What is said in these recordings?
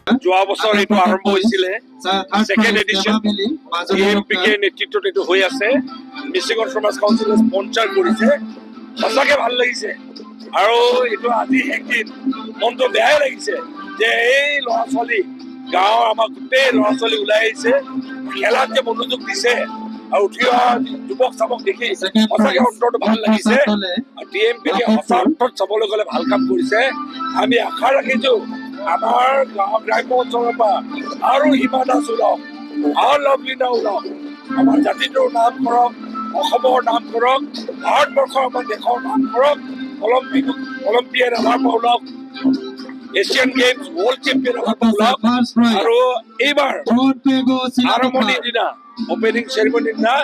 যোৱা বছৰ এইটো আৰম্ভ হৈছিলে সেকেন্ড এডিশন ডিএমপিকে নেতৃত্বত এইটো হৈ আছে মিচিঙৰ সমাজ কাউন্সিলে স্পন্সৰ কৰিছে সঁচাকে ভাল লাগিছে আৰু এইটো আজি একদিন মনটো বেয়াই লাগিছে যে এই ল'ৰা ছোৱালী গাঁৱৰ আমাৰ গোটেই ল'ৰা ছোৱালী ওলাই আহিছে খেলাত যে মনোযোগ দিছে আৰু উঠি অহা যুৱক চাবক দেখি সঁচাকে অন্তৰটো ভাল লাগিছে ডিএমপিকে সঁচা অৰ্থত চাবলৈ গ'লে ভাল কাম কৰিছে আমি আশা ৰাখিছো আমাৰ গ্ৰাম্য অঞ্চলৰ পৰা আৰু হিমা দাস ওলাওক আৰু লভলীনা ওলাওক আমাৰ জাতিটোৰ নাম কৰক অসমৰ নাম কৰক ভাৰতবৰ্ষৰ আমাৰ দেশৰ নাম কৰক অলিম্পিয়ান আমাৰ পৰা ওলাওক এছিয়ান গেমছ ৱৰ্ল্ড চেম্পিয়ন আমাৰ পৰা ওলাওক আৰু এইবাৰ আৰম্ভণিৰ দিনা অপেনিং চেৰিমনিৰ দিনা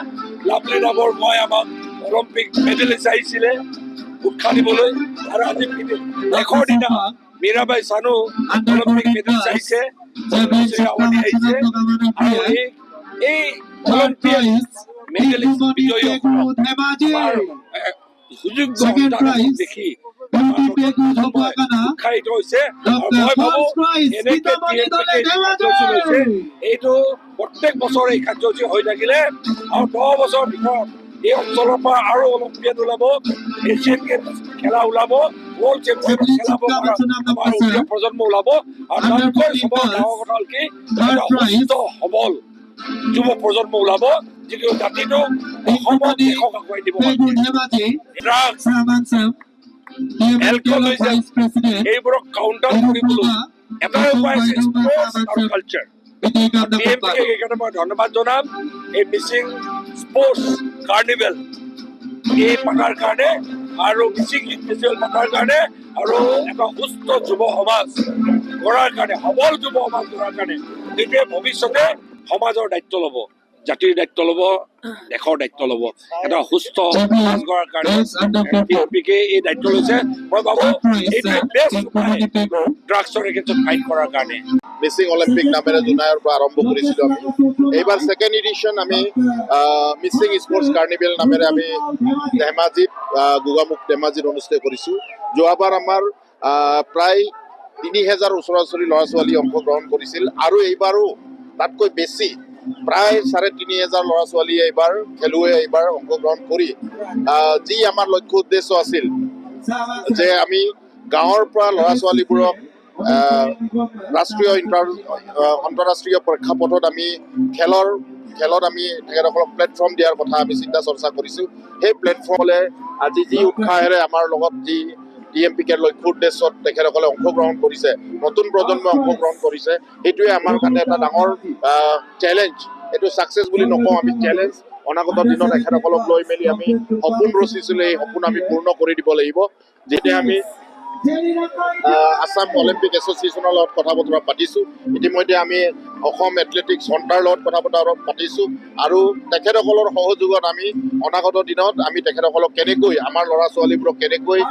লাভলীনা বৰগোহাঁই আমাক অলিম্পিক মেডেলিষ্ট আহিছিলে উৎসাহ দিবলৈ আৰু আজি শেষৰ দিনা মীৰাবাই চানু অলিম্পিক মেডেলিষ্ট আহিছে আহিছে আৰু এই অলিম্পিয়ান মেডেলিষ্ট বিজয়ীসকলক সুযোগ্য সন্তানক দেখি উৎসাহিত হৈছে আৰু মই ভাবো এনেকে এইটো প্ৰত্যেক বছৰে এই কাৰ্যসূচী হৈ থাকিলে আৰু 10 বছৰ ভিতৰত এই অঞ্চলৰ পৰা আৰু অলিম্পিয়ান ওলাব এছিয়ান গেমছ খেলা ওলাব ৱৰ্ল্ড চেম্পিয়ন খেলাব আমাৰ উঠি প্ৰজন্ম ওলাব আৰু তাতকৈ চবৰ ডাঙৰ কথা হ'ল কি সুস্থ সবল যুৱ প্ৰজন্ম ওলাব যিটো জাতিটো অসমত দেশক আগুৱাই দিব এইবোৰক কাউণ্টাৰ কৰিবলৈ এটাই উপায় আছে স্পৰ্টছ আৰু কালচাৰ ডিএমপিকে সেইকাৰণে মই ধন্যবাদ জনাম এই মিচিং স্পৰ্টছ কাৰ্নিভেল এই পাতাৰ কাৰণে আৰু মিচিং ফেষ্টিভেল পাতাৰ কাৰণে আৰু এটা সুস্থ যুৱ সমাজ গঢ়াৰ কাৰণে সবল যুৱ সমাজ গঢ়াৰ কাৰণে এইটোৱে ভৱিষ্যতে সমাজৰ দায়িত্ব ল'ব জাতিৰ দায়িত্ব ল'ব দেশৰ দায়িত্ব ল'ব এটা সুস্থ সমাজ গঢ়াৰ কাৰণে ডিএমপিকে এই দায়িত্ব লৈছে মই ভাবো এইটোৱে বেষ্ট উপায় ড্ৰাগছৰ এগেইনষ্টত ফাইট কৰাৰ কাৰণে মিচিং অলিম্পিক নামেৰে জুনাইৰ পৰা আৰম্ভ কৰিছিলোঁ আমি এইবাৰ ছেকেণ্ড এডিশ্যন আমি মিচিং স্পৰ্টছ কাৰ্নিভেল নামেৰে আমি ধেমাজিত গোগামুখ ধেমাজিত অনুষ্ঠিত কৰিছোঁ যোৱাবাৰ আমাৰ প্ৰায় 3000 ওচৰা ওচৰি ল'ৰা ছোৱালী অংশগ্ৰহণ কৰিছিল আৰু এইবাৰো তাতকৈ বেছি প্ৰায় 3500 ল'ৰা ছোৱালীয়ে এইবাৰ খেলুৱৈ এইবাৰ অংশগ্ৰহণ কৰি যি আমাৰ লক্ষ্য উদ্দেশ্য আছিল যে আমি গাঁৱৰ পৰা ল'ৰা ছোৱালীবোৰক ৰাষ্ট্ৰীয় আন্তঃৰাষ্ট্ৰীয় প্ৰেক্ষাপটত আমি খেলত আমি তেখেতসকলক প্লেটফৰ্ম দিয়াৰ কথা আমি চিন্তা চৰ্চা কৰিছোঁ সেই প্লেটফৰ্মলে আজি যি উৎসাহেৰে আমাৰ লগত যি ডিএমপিকে লক্ষ্য উদ্দেশ্যত তেখেতসকলে অংশগ্ৰহণ কৰিছে নতুন প্ৰজন্মই অংশগ্ৰহণ কৰিছে সেইটোৱে আমাৰ কাৰণে এটা ডাঙৰ চেলেঞ্জ এইটো ছাকচেছ বুলি নকওঁ আমি চেলেঞ্জ অনাগত দিনত তেখেতসকলক লৈ মেলি আমি সপোন ৰচিছিলোঁ এই সপোন আমি পূৰ্ণ কৰি দিব লাগিব যেতিয়া আমি আসাম অলিম্পিক এছ'চিয়েশ্যনৰ লগত কথা বতৰা পাতিছোঁ ইতিমধ্যে আমি অসম এথলেটিক্স সন্থাৰ লগত কথা বতৰা পাতিছোঁ আৰু তেখেতসকলৰ সহযোগত আমি অনাগত দিনত আমি তেখেতসকলক কেনেকৈ আমাৰ ল'ৰা ছোৱালীবোৰক কেনেকৈ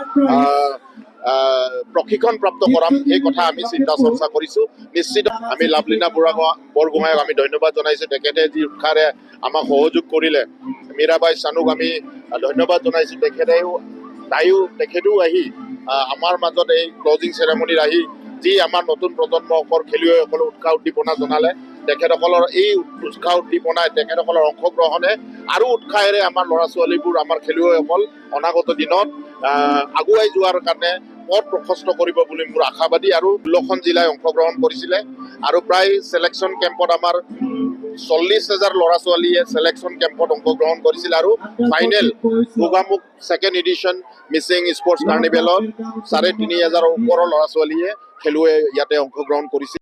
প্ৰশিক্ষণ প্ৰাপ্ত কৰাম সেই কথা আমি চিন্তা চৰ্চা কৰিছোঁ নিশ্চিত আমি লাভলীনা বৰগোহাঁইক আমি ধন্যবাদ জনাইছোঁ তেখেতে যি উৎসাহেৰে আমাক সহযোগ কৰিলে মীৰাবাই চানুক আমি ধন্যবাদ জনাইছোঁ তেখেতেও আহি আমাৰ মাজত এই ক্লজিং চেৰেমনিত আহি যি আমাৰ নতুন প্ৰজন্মসকল খেলুৱৈসকলে উৎসাহ উদ্দীপনা জনালে তেখেতসকলৰ এই উৎসাহ উদ্দীপনাই তেখেতসকলৰ অংশগ্ৰহণে আৰু উৎসাহেৰে আমাৰ ল'ৰা ছোৱালীবোৰ আমাৰ খেলুৱৈসকল অনাগত দিনত আগুৱাই যোৱাৰ কাৰণে পথ প্ৰশস্ত কৰিব বুলি মোৰ আশাবাদী আৰু 16খন জিলাই অংশগ্ৰহণ কৰিছিলে আৰু প্ৰায় চিলেকশ্যন কেম্পত আমাৰ 40,000 ল'ৰা ছোৱালীয়ে চিলেকশ্যন কেম্পত অংশগ্ৰহণ কৰিছিল আৰু final Gogamukh second edition Mishing sports কাৰ্নিভেলত 3500 ওপৰৰ ল'ৰা ছোৱালীয়ে খেলুৱৈ ইয়াতে অংশগ্ৰহণ কৰিছিল